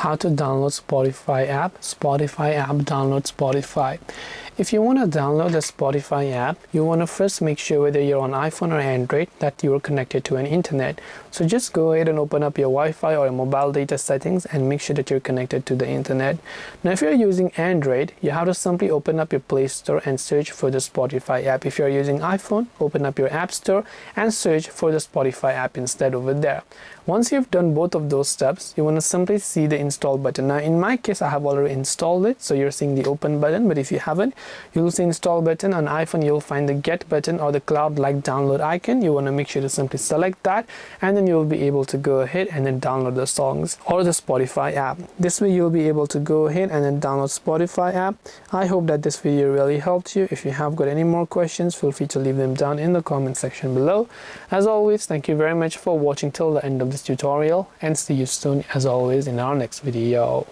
How to download Spotify app. Spotify app, download Spotify. If you want to download the Spotify app, you want to first make sure whether you're on iPhone or Android that you are connected to an internet. So just go ahead and open up your Wi-Fi or your mobile data settings and make sure that you're connected to the internet. Now if you're using Android, you have to simply open up your Play Store and search for the Spotify app. If you're using iPhone, open up your App Store and search for the Spotify app instead over there. Once you've done both of those steps, you want to simply see the install button. Now in my case, I have already installed it, so you're seeing the open button, but if you haven't, you'll see install button. On iPhone, you'll find the get button or the cloud-like download icon. You want to make sure to simply select that, and then you'll be able to go ahead and then download the songs or the Spotify app. This way you'll be able to go ahead and then download Spotify app. I hope that this video really helped you. If you have got any more questions, feel free to leave them down in the comment section below. As always, thank you very much for watching till the end of this tutorial, and see you soon as always in our next video.